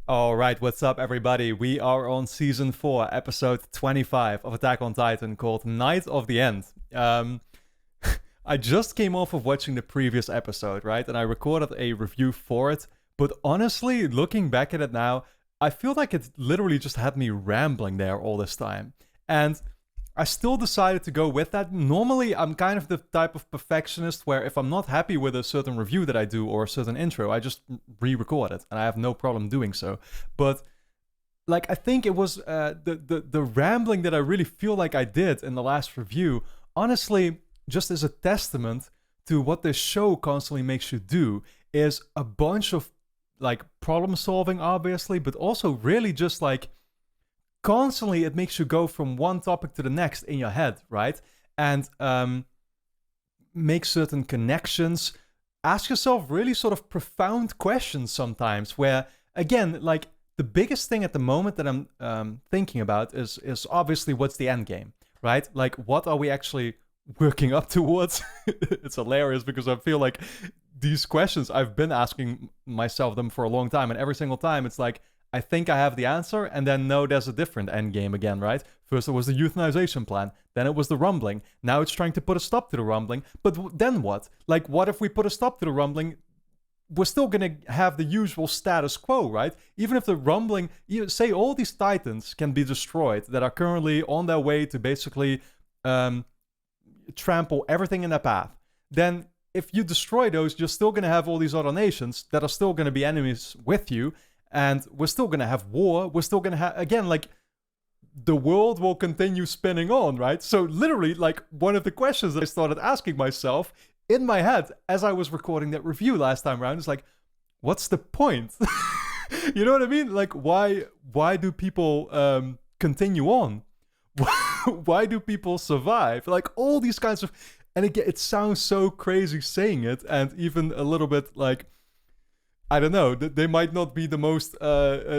All right, what's up, everybody? We are on season 4, episode 25 of Attack on Titan called Night of the End. I just came off of watching the previous episode, right? And I recorded a review for it. But honestly, looking back at it now, I feel like it literally just had me rambling there all this time. And I still decided to go with that. Normally, I'm kind of the type of perfectionist where if I'm not happy with a certain review that I do or a certain intro, I just re-record it, and I have no problem doing so. But like, I think it was the rambling that I really feel like I did in the last review. Honestly, just as a testament to what this show constantly makes you do, is a bunch of like problem solving, obviously, but also really just like constantly it makes you go from one topic to the next in your head, right? And make certain connections. Ask yourself really sort of profound questions sometimes where, again, like the biggest thing at the moment that I'm thinking about is obviously what's the end game, right? Like, what are we actually working up towards? It's hilarious because I feel like these questions, I've been asking myself them for a long time, and every single time it's like, I think I have the answer, and then no, there's a different end game again, right? First it was the euthanization plan, then it was the rumbling, now it's trying to put a stop to the rumbling, but then what? Like, what if we put a stop to the rumbling? We're still gonna have the usual status quo, right? Even if the rumbling, say all these titans can be destroyed that are currently on their way to basically trample everything in their path, then if you destroy those, you're still gonna have all these other nations that are still gonna be enemies with you, and we're still going to have war. We're still going to have, again, like, the world will continue spinning on, right? So literally, like, one of the questions that I started asking myself in my head as I was recording that review last time around is like, what's the point? You know what I mean? Like, why do people continue on? Why do people survive? Like, all these kinds of, and again, it sounds so crazy saying it, and even a little bit like, I don't know, they might not be the most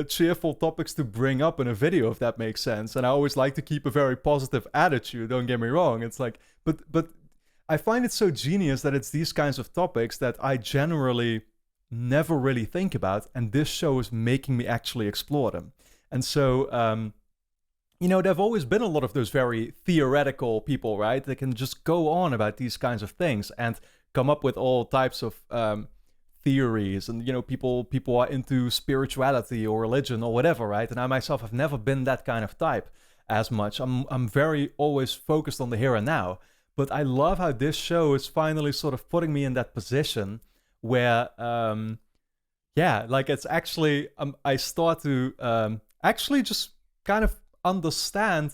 cheerful topics to bring up in a video, if that makes sense. And I always like to keep a very positive attitude, don't get me wrong. It's like, but I find it so genius that it's these kinds of topics that I generally never really think about. And this show is making me actually explore them. And so, there have always been a lot of those very theoretical people, right? They can just go on about these kinds of things and come up with all types of theories, and people are into spirituality or religion or whatever, right? And I myself have never been that kind of type as much. I'm very always focused on the here and now, but I love how this show is finally sort of putting me in that position where like, it's actually I start to actually just kind of understand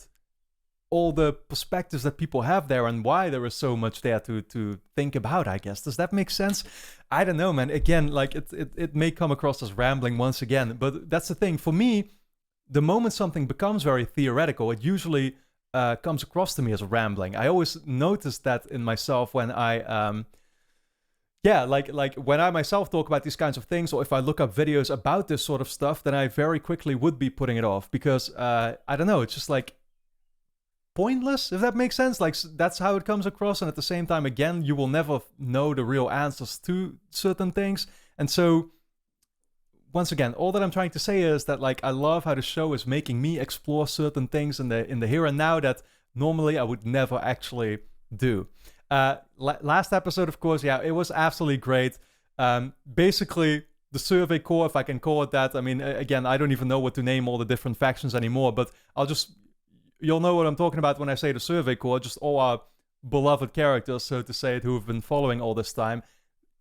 all the perspectives that people have there and why there is so much there to think about, I guess. Does that make sense? I don't know, man. Again, like, it may come across as rambling once again, but that's the thing. For me, the moment something becomes very theoretical, it usually comes across to me as rambling. I always notice that in myself when I like when I myself talk about these kinds of things, or if I look up videos about this sort of stuff, then I very quickly would be putting it off because I don't know, it's just like pointless, if that makes sense. Like, that's how it comes across, and at the same time, again, you will never know the real answers to certain things. And so, once again, all that I'm trying to say is that, like, I love how the show is making me explore certain things in the here and now that normally I would never actually do. Last episode, of course, yeah, it was absolutely great. Basically, the Survey Corps, if I can call it that. I mean, again, I don't even know what to name all the different factions anymore, but you'll know what I'm talking about when I say the Survey Corps, just all our beloved characters, so to say it, who have been following all this time.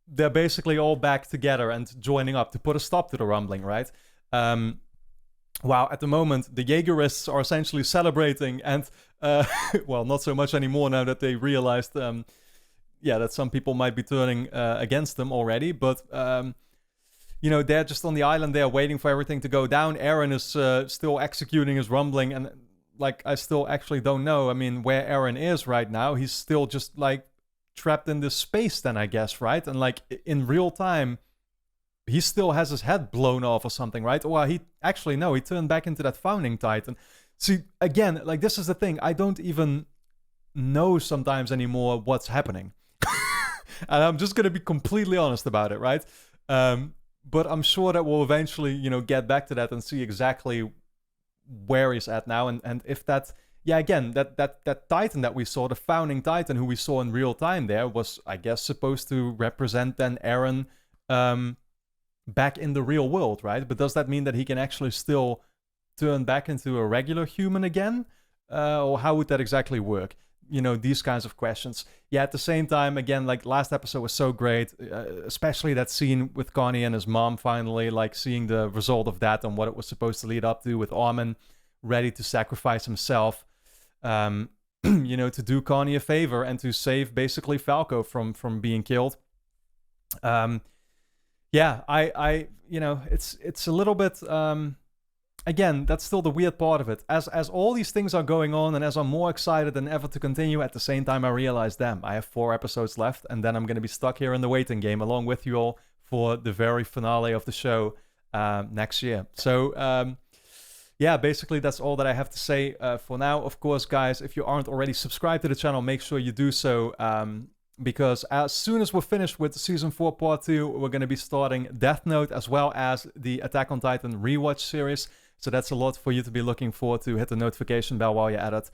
They're basically all back together and joining up to put a stop to the rumbling, right? Wow, at the moment, the Jaegerists are essentially celebrating, and, well, not so much anymore now that they realized, that some people might be turning against them already, but, they're just on the island there waiting for everything to go down. Eren is still executing his rumbling, and like, I still actually don't know, I mean, where Eren is right now. He's still just, like, trapped in this space then, I guess, right? And, like, in real time, he still has his head blown off or something, right? Well, he turned back into that founding titan. See, again, like, this is the thing. I don't even know sometimes anymore what's happening. And I'm just going to be completely honest about it, right? but I'm sure that we'll eventually, get back to that and see exactly where he's at now, and if that, yeah, again, that Titan that we saw, the founding Titan who we saw in real time there, was, I guess, supposed to represent then Eren back in the real world, right? But does that mean that he can actually still turn back into a regular human again? Or how would that exactly work? These kinds of questions. Yeah, at the same time, again, like, last episode was so great, especially that scene with Connie and his mom finally, like, seeing the result of that and what it was supposed to lead up to, with Armin ready to sacrifice himself, to do Connie a favor and to save basically Falco from being killed. Yeah, it's a little bit, again, that's still the weird part of it. As all these things are going on, and as I'm more excited than ever to continue, at the same time I realize, damn, I have 4 episodes left, and then I'm going to be stuck here in the waiting game along with you all for the very finale of the show next year. So, yeah, basically that's all that I have to say for now. Of course, guys, if you aren't already subscribed to the channel, make sure you do so, because as soon as we're finished with Season 4 Part 2, we're going to be starting Death Note as well as the Attack on Titan rewatch series. So that's a lot for you to be looking forward to. Hit the notification bell while you're at it.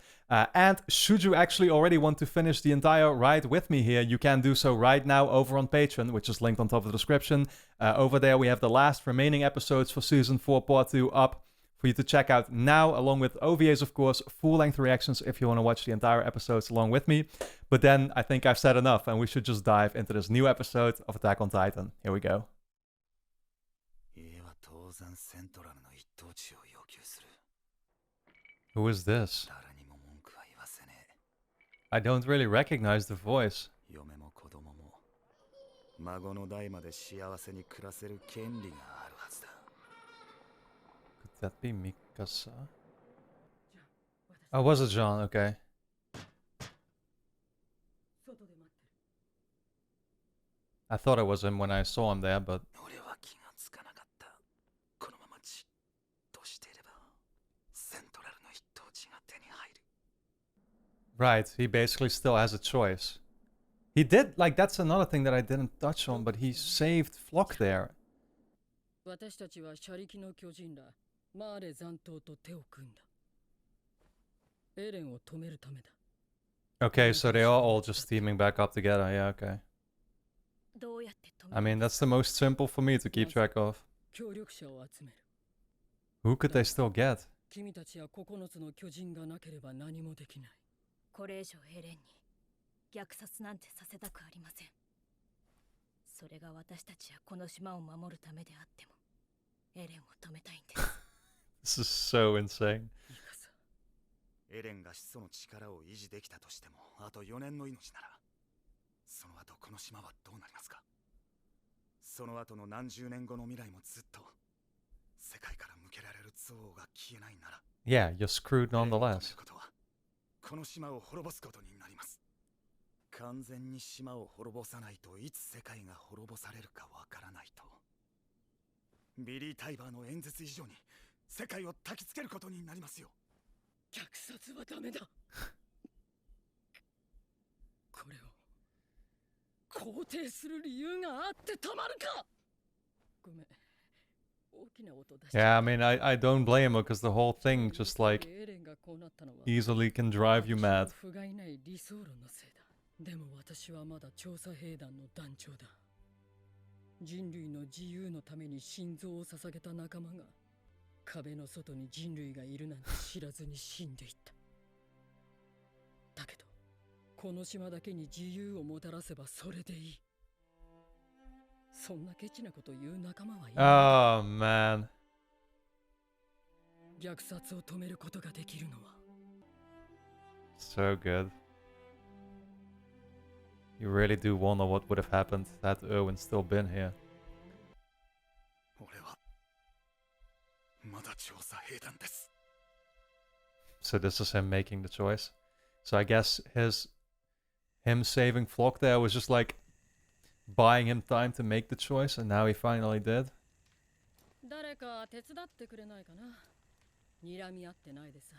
And should you actually already want to finish the entire ride with me here, you can do so right now over on Patreon, which is linked on top of the description. Over there, we have the last remaining episodes for Season 4 Part 2 up for you to check out now, along with OVAs, of course, full-length reactions if you want to watch the entire episodes along with me. But then I think I've said enough, and we should just dive into this new episode of Attack on Titan. Here we go. Who is this? I don't really recognize the voice. Could that be Mikasa? Oh, was it Jean? Okay. I thought it was him when I saw him there, but... Right, he basically still has a choice. He did, like, that's another thing that I didn't touch on, but he saved Flock there. Okay, so they are all just teaming back up together, yeah, okay. I mean, that's the most simple for me to keep track of. Who could they still get? これ以上エレンに虐殺なんてさせたくありません。それが私たちやこの島を守るためであっても、エレンを止めたいんです。This is so insane. エレンが始祖の力を維持できたとしても、あと4年の命なら、その後この島はどうなりますか？その後の何十年後の未来もずっと世界から向けられる憎悪が消えないなら、Yeah, you're screwed nonetheless. この島を滅ぼすことになります。完全に島を滅ぼさないといつ世界が滅ぼされるかわからないと。ビリー・タイバーの演説以上に世界を焚きつけることになりますよ。虐殺はダメだ。これを肯定する理由があってたまるか。ごめん。Yeah, I mean, I don't blame her, because the whole thing just, like, easily can drive you mad. でも私はまだ調査兵団の団長だ。人類の自由のために心臓を捧げた仲間が壁の外に人類がいるなんて知らずに死んでいった。だけどこの島だけに自由をもたらせばそれでいい。そんなケチなこと言う仲間はいない。Oh man. 虐殺を止めることができるのは。So good. You really do wonder what would have happened had Erwin still been here. 俺はまだ調査兵団です。So this is him making the choice. So I guess him saving Flock there was just like buying him time to make the choice, and now he finally did. 誰か手伝ってくれないかな。睨み合ってないでさ。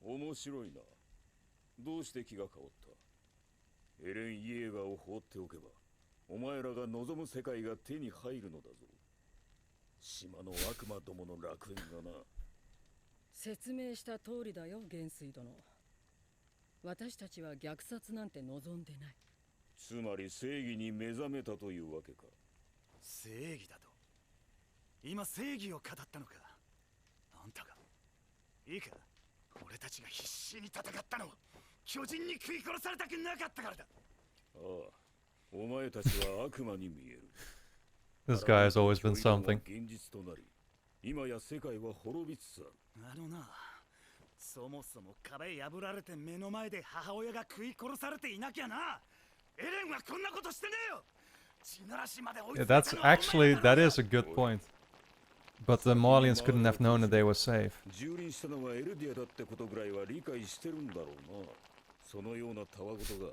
面白いな。どうして気が変わった？エレン・イエーガーを放っておけばお前らが望む世界が手に入るのだぞ。島の悪魔どもの楽園がな。説明した通りだよ、元帥殿。私たちは虐殺なんて望んでない。つまり正義に目覚めたというわけか。正義だと。今正義を語ったのか。あんたが。いいか、俺たちが必死に戦ったのは巨人に食い殺されたくなかったからだ。ああ、お前たちは悪魔に見える。This guy has always been something. 現実となり、今や世界は滅びつつある。あのな、そもそも壁破られて目の前で母親が食い殺されていなきゃな。エレンはこんなことしてねえよ。地ならしまで追い Yeah, 詰め that's たのはお前 actually だろ。 that is a good point. But the Malians couldn't have known that they were safe. 蹂躙したのはエルディアだってことぐらいは理解してるんだろうな。そのようなたわごとが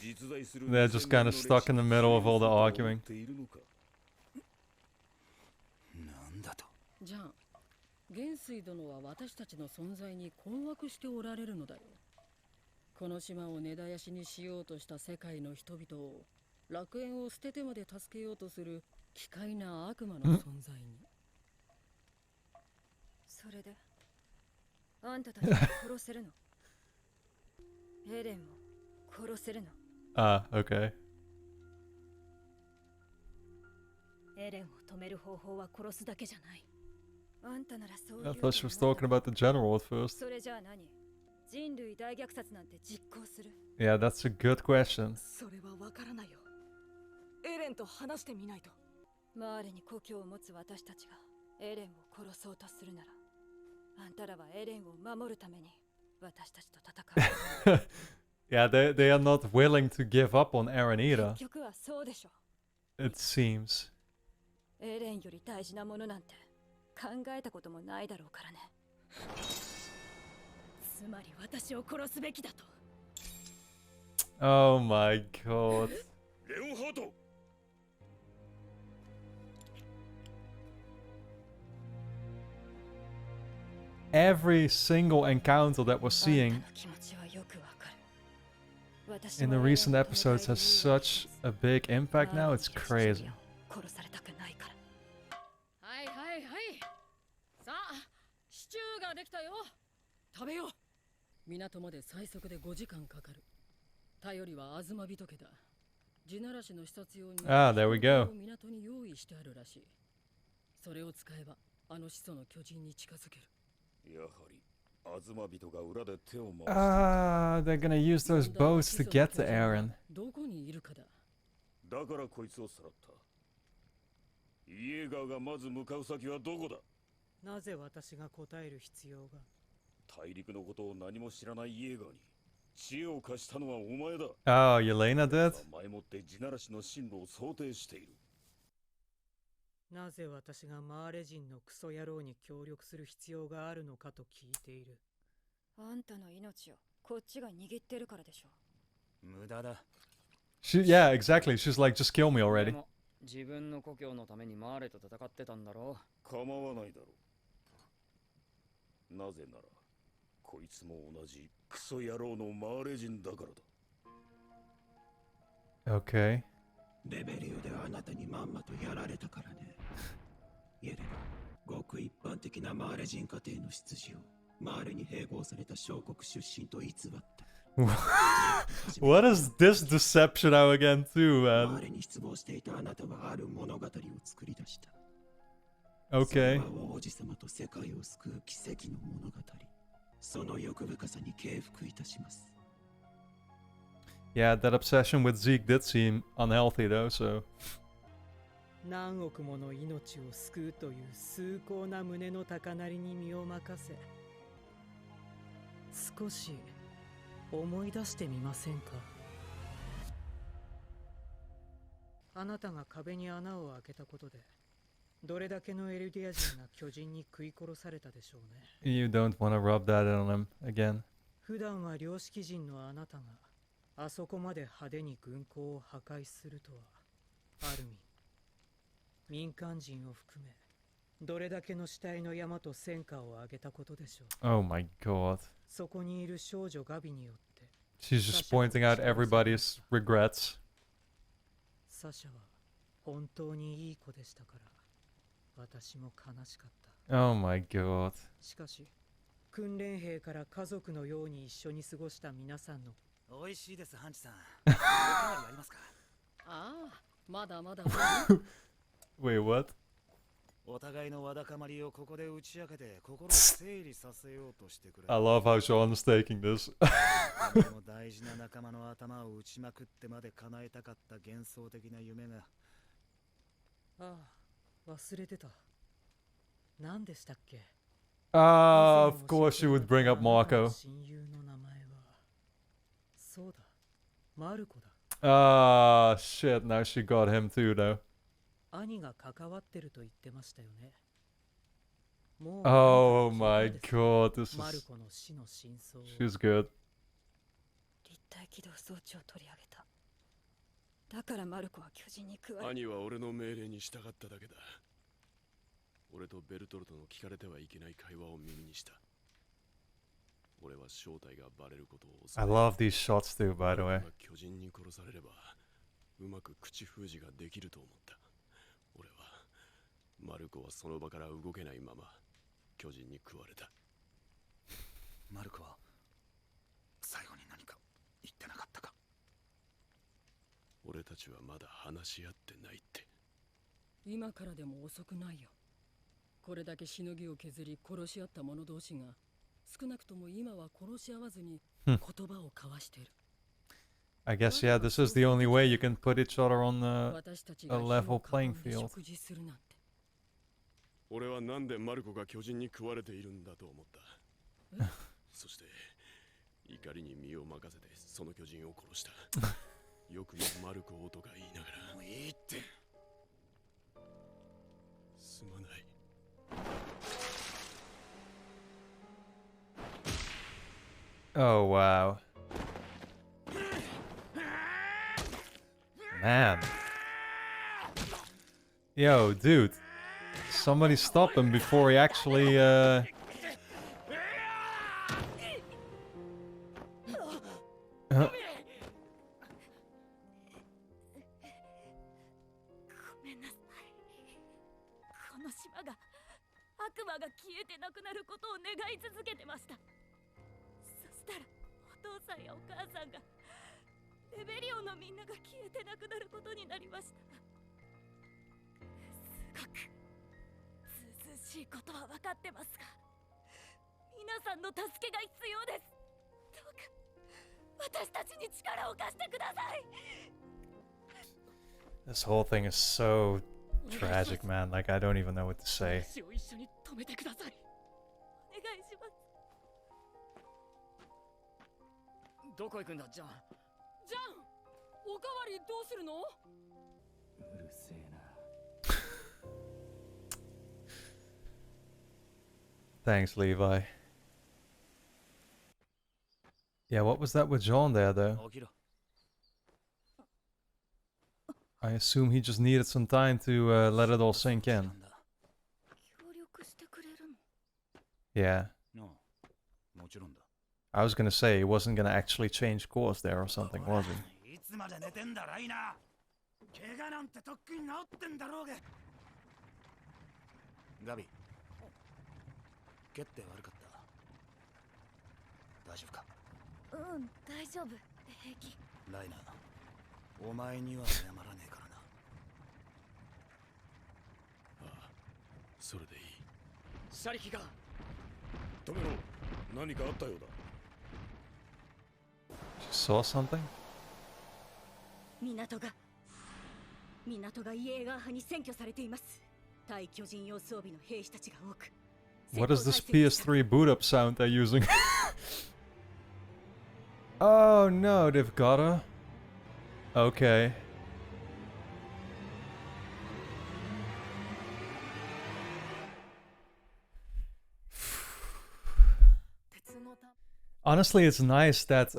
実在する。They're just kind of stuck in the middle of all the arguing. なんだと。じゃあ、元帥殿は私たちの存在に困惑しておられるのだよ。この島を根絶やしにしようとした世界の人々を楽園を捨ててまで助けようとする奇怪な悪魔の存在に。それであんたたちを殺せるの？エレンを殺せるの？ Ah, okay. エレンを止める方法は殺すだけじゃない。あんたならそういう I thought she was talking about the general at first. それじゃあ何？人類大虐殺なんて実行する？ Yeah, that's a good question. それはわからないよ。エレンと話してみないと。マーレに故郷を持つ私たちがエレンを殺そうとするなら、あんたらはエレンを守るために私たちと戦う。Yeah, they are not willing to give up on Eren either, 結局はそうでしょ。 it seems. エレンより大事なものなんて考えたこともないだろうからね。つまり私を殺すべきだと。 Oh my god. レオンハート。Every single encounter that we're seeing in the recent episodes has such a big impact now, it's crazy. はいはいはい。さあ、シチューができたよ。食べよう。港まで最速で5時間かかる。頼りは東人家だ。地ならしの視察用に there we go. 港に用意してあるらしい。それを使えばあの始祖の巨人に近づける。やはり東人が裏で手を回して。Ah, they're gonna use those boats to get to Eren. どこにいるかだ。だからこいつをさらった。イエーガーがまず向かう先はどこだ。なぜ私が答える必要が。大陸のことを何も知らないイエーガーに知恵を貸したのはお前だ。 Oh, Yelena did? 前もって地ならしの進路を想定している。なぜ私がマーレ人のクソ野郎に協力する必要があるのかと聞いている。あんたの命をこっちが握ってるからでしょ。無駄だ。Yeah, exactly. She's like, just kill me already. 自分の故郷のためにマーレと戦ってたんだろう。構わないだろう。なぜならこいつも同じクソ野郎のマーレ人だからだ。 Okay. レベリオであなたにまんまとやられたからね。イエレン、ごく一般的なマーレ人家庭の出自をマーレに併合された小国出身と偽った。What is this deception now again too, マー man? レに失望していたあなたはある物語を作り出した。そ Okay. れは王子様と世界を救う奇跡の物語。その欲深さに敬服いたします。Yeah, that obsession with Zeke did seem unhealthy though, so. 何億もの命を救うという崇高な胸の高鳴りに身を任せ、少し思い出してみませんか。あなたが壁に穴を開けたことでどれだけのエルディア人が巨人に食い殺されたでしょうね。You don't want to rub that on him again. 普段は良識人のあなたがあそこまで派手に軍港を破壊するとは、アルミン、民間人を含めどれだけの死体の山と戦果を上げたことでしょう。 Oh my god. そこにいる少女ガビによって She's just pointing out everybody's regrets. サシャは本当にいい子でしたから、私も悲しかった。Oh my god. しかし、訓練兵から家族のように一緒に過ごした皆さんの美味しいです、ハンチさん。おかわりありますか？ああ、まだまだ。Wait, what? お互いのわだかまりをここで打ち明けて心を整理させようとしてくれ。I love how Sean is taking this. でも大事な仲間の頭を打ちまくってまで叶えたかった幻想的な夢が。ああ、忘れてた。何でしたっけ？ Of course she would bring up Marco. 親友の名前はそうだ、マルコだ。Ah, shit, now she got him too, though. 兄が関わってると言ってましたよね。Oh my god, this マル is... コの死の真相を。 She's good. 立体起動装置を取り上げた。だからマルコは巨人に加え。兄は俺の命令に従っただけだ。俺とベルトルトの聞かれてはいけない会話を耳にした。俺は正体がバレることを恐 I れ love these shots too, by the way. 巨人に殺されればうまく口封じができると思った。俺はマルコはその場から動けないまま巨人に食われた。マルコは最後に何か言ってなかったか？俺たちはまだ話し合ってないって。今からでも遅くないよ。これだけしのぎを削り殺し合った者同士が少なくとも今は殺し合わずに言葉を交わしている。I guess, yeah, this is the only way you can put each other on a 私たちが level 火を囲ん playing で field. 食事するなんて。俺はなんでマルコが巨人に食われているんだと思った。そして怒りに身を任せてその巨人を殺した。よくもマルコをとか言いながら。もういいって。すまない。Oh, wow. Man. Yo, dude. Somebody stop him before he actually, ごめんなさい。この島が悪魔が消えてなくなることを願い続けてました。そしたらお父さんやお母さんがレベリオのみんなが消えてなくなることになりました。すごくずうずうしいことは分かってますが、皆さんの助けが必要です。どうか私たちに力を貸してください。 this whole thing is so tragic, man. Like, I don't even know what to say. 私を一緒に止めてください。お願いします。どこ行くんだ、ジャン。ジャン、おかわりどうするの？うるせえな。 Thanks, Levi. Yeah, what was that with John there, though? 起きろ。 I assume he just needed some time to let it all sink in. 協力してくれるの？ Yeah. なあ、もちろんだ。 I was gonna say he wasn't gonna actually change course there or something, was he? いつまで寝てんだライナー。怪我なんてとっくに治ってんだろうが。ガビ、蹴って悪かった。大丈夫か？うん、大丈夫。平気。ライナー、お前には謝らねえからな。ああ、それでいい。車力が。止めろ。何かあったようだ。 She saw something? 港がイエーガー派に占拠されています。対巨人用装備の兵士たちが多く。 What is this PS3 boot up sound they're using? Oh no, they've got her. Okay. Honestly, it's nice that,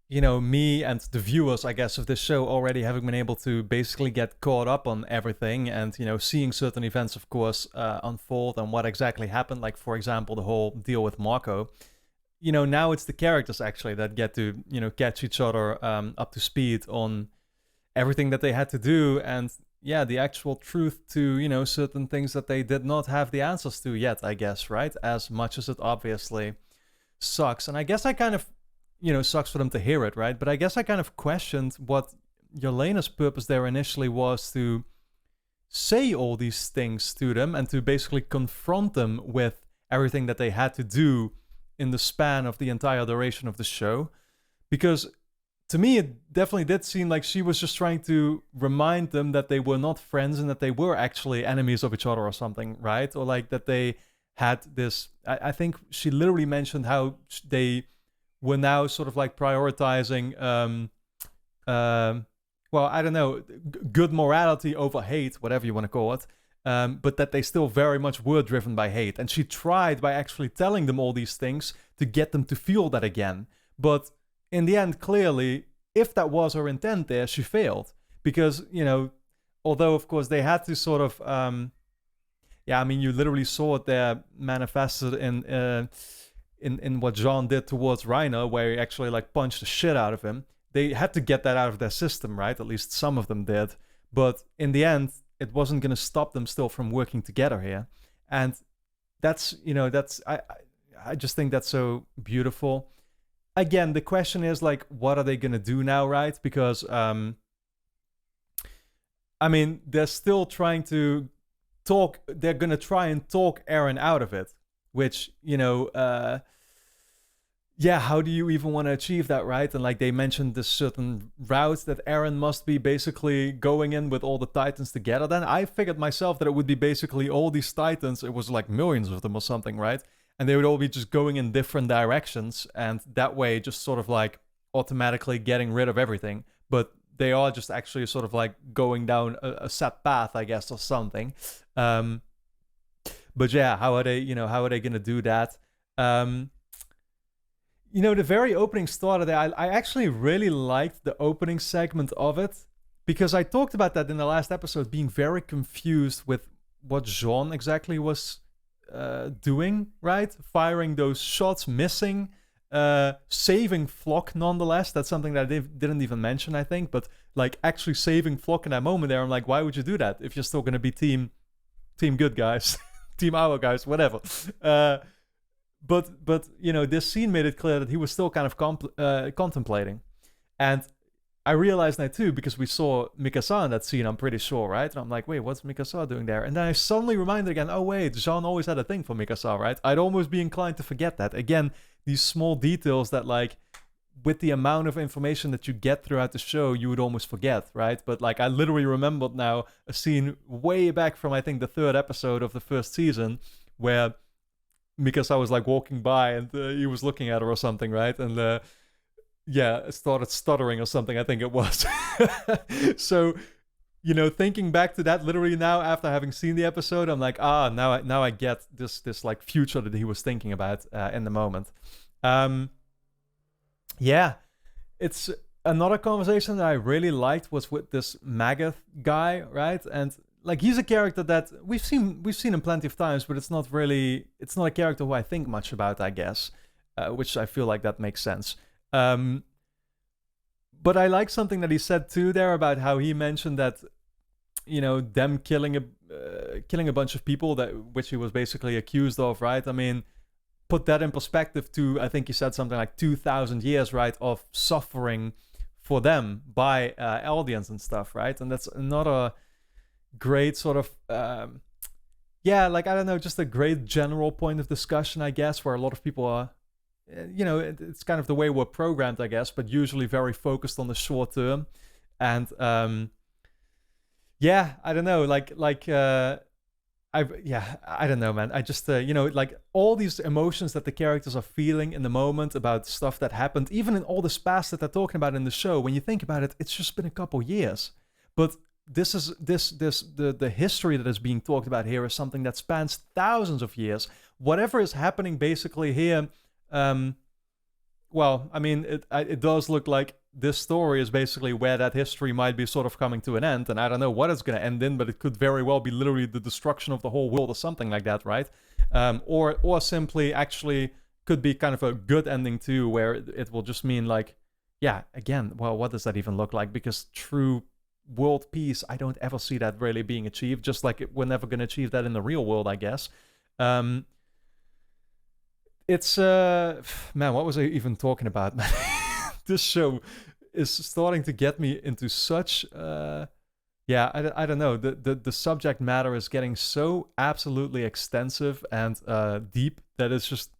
you know, me and the viewers, I guess, of this show already having been able to basically get caught up on everything and, you know, seeing certain events, of course, unfold and what exactly happened. Like, for example, the whole deal with Marco. You know, now it's the characters actually that get to, you know, catch each other up to speed on everything that they had to do, and yeah, the actual truth to, you know, certain things that they did not have the answers to yet, I guess, right? As much as it obviously sucks. And I guess I kind of, you know, sucks for them to hear it, right? But I guess I kind of questioned what Yelena's purpose there initially was, to say all these things to them and to basically confront them with everything that they had to do in the span of the entire duration of the show. Because to me, it definitely did seem like she was just trying to remind them that they were not friends and that they were actually enemies of each other or something, right? Or like that they had this, I think she literally mentioned how they were now sort of like prioritizing, well, I don't know, good morality over hate, whatever you want to call it. But that they still very much were driven by hate. And she tried by actually telling them all these things to get them to feel that again. But in the end, clearly, if that was her intent there, she failed. Because, you know, although, of course, they had to sort of... yeah, I mean, you literally saw it there manifested in what Jean did towards Reiner, where he actually, like, punched the shit out of him. They had to get that out of their system, right? At least some of them did. But in the end, it wasn't going to stop them still from working together here. And that's, you know, that's... I just think that's so beautiful. Again, the question is, like, what are they going to do now, right? Because, I mean, they're still trying to talk... They're going to try and talk Eren out of it. Which, you know... yeah, how do you even want to achieve that, right? And, like, they mentioned this certain route that Eren must be basically going in with all the Titans together. Then I figured myself that it would be basically all these Titans. It was, like, millions of them or something, right? And they would all be just going in different directions, and that way just sort of like automatically getting rid of everything. But they are just actually sort of like going down a set path, I guess, or something. But yeah, how are they going to do that? You know, the very opening starter there, I actually really liked the opening segment of it, because I talked about that in the last episode, being very confused with what Jean exactly was doing, right? Firing those shots, missing, saving Flock nonetheless. That's something that I didn't even mention, I think, but like actually saving Flock in that moment there, I'm like, why would you do that if you're still going to be team good guys, team our guys, whatever. But you know, this scene made it clear that he was still kind of contemplating. And I realized that too, because we saw Mikasa in that scene, I'm pretty sure, right? And I'm like, wait, what's Mikasa doing there? And then I suddenly reminded again, oh wait, Jean always had a thing for Mikasa, right? I'd almost be inclined to forget that. Again, these small details that, like, with the amount of information that you get throughout the show, you would almost forget, right? But like, I literally remembered now a scene way back from, I think, the 3rd episode of the 1st season, where Mikasa was like walking by and he was looking at her or something, right? And yeah, started stuttering or something, I think it was. So, you know, thinking back to that literally now after having seen the episode, I'm like, now I get this like future that he was thinking about in the moment. Yeah, it's another conversation that I really liked was with this Magath guy, right? And like, he's a character that we've seen him plenty of times, but it's not a character who I think much about, I guess, which I feel like that makes sense. But I like something that he said too there about how he mentioned that, you know, them killing a bunch of people, which he was basically accused of, right? I mean, put that in perspective to, I think he said something like 2,000 years, right, of suffering for them by Eldians and stuff, right? And that's another great sort of, yeah, like, I don't know, just a great general point of discussion, I guess, where a lot of people are, you know, it's kind of the way we're programmed, I guess, but usually very focused on the short term. And yeah, I don't know, I don't know, man. I just, you know, like, all these emotions that the characters are feeling in the moment about stuff that happened, even in all this past that they're talking about in the show, when you think about it, it's just been a couple years. But the history that is being talked about here is something that spans thousands of years. Whatever is happening basically here, well, I mean, it does look like this story is basically where that history might be sort of coming to an end, and I don't know what it's going to end in, but it could very well be literally the destruction of the whole world or something like that, right? Or simply actually could be kind of a good ending too, where it will just mean like, yeah, again, well, what does that even look like? Because true world peace, I don't ever see that really being achieved, just like we're never going to achieve that in the real world, I guess. It's man, what was I even talking about? This show is starting to get me into such yeah, I don't know, the subject matter is getting so absolutely extensive and deep that it's just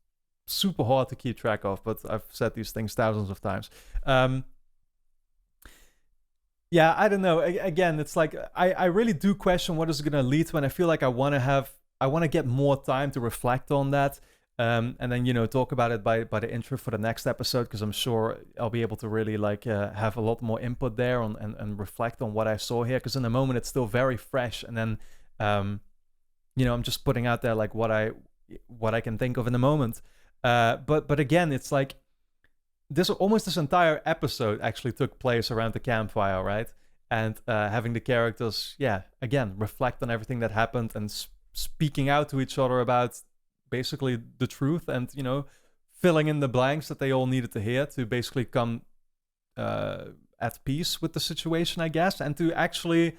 super hard to keep track of, but I've said these things thousands of times. Yeah, I don't know. Again, it's like I really do question what is going to lead to, and I feel like I want to get more time to reflect on that, and then, you know, talk about it by the intro for the next episode, because I'm sure I'll be able to really like have a lot more input there on and reflect on what I saw here, because in the moment it's still very fresh, and then you know, I'm just putting out there like what I can think of in the moment. But again, it's like this entire episode actually took place around the campfire, right? And having the characters, yeah, again, reflect on everything that happened and speaking out to each other about basically the truth, and, you know, filling in the blanks that they all needed to hear to basically come at peace with the situation, I guess, and to actually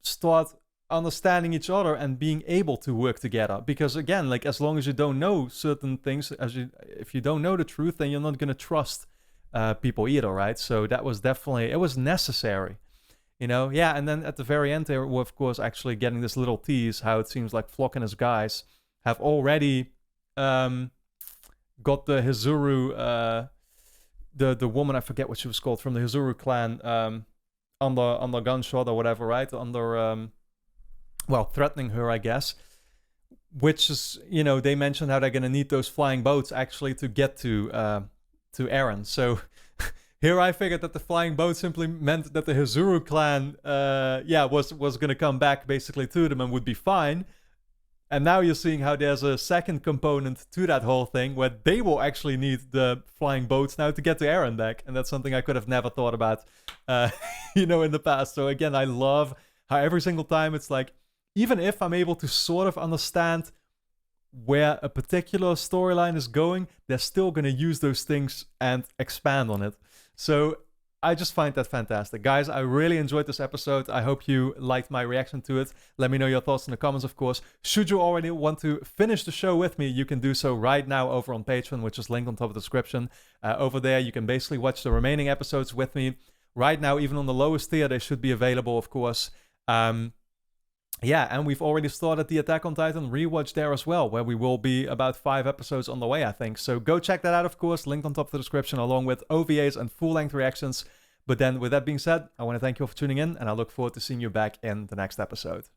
start understanding each other and being able to work together. Because again, like, as long as you don't know certain things, if you don't know the truth, then you're not going to trust people either, right? So that was definitely, it was necessary, you know? Yeah, and then at the very end there, we're of course actually getting this little tease how it seems like Flock and his guys have already got the Hizuru, the woman, I forget what she was called, from the Hizuru clan, under gunshot or whatever, right? Under well, threatening her, I guess. Which is, you know, they mentioned how they're going to need those flying boats actually to get to Eren. So here I figured that the flying boat simply meant that the Hizuru clan, was going to come back basically to them and would be fine. And now you're seeing how there's a second component to that whole thing where they will actually need the flying boats now to get to Eren back. And that's something I could have never thought about, you know, in the past. So again, I love how every single time it's like, even if I'm able to sort of understand where a particular storyline is going, they're still going to use those things and expand on it. So I just find that fantastic. Guys, I really enjoyed this episode. I hope you liked my reaction to it. Let me know your thoughts in the comments, of course. Should you already want to finish the show with me, you can do so right now over on Patreon, which is linked on top of the description. Over there, you can basically watch the remaining episodes with me. Right now, even on the lowest tier, they should be available, of course. Yeah, and we've already started the Attack on Titan rewatch there as well, where we will be about 5 episodes on the way, I think. So go check that out, of course, linked on top of the description, along with OVAs and full-length reactions. But then, with that being said, I want to thank you all for tuning in, and I look forward to seeing you back in the next episode.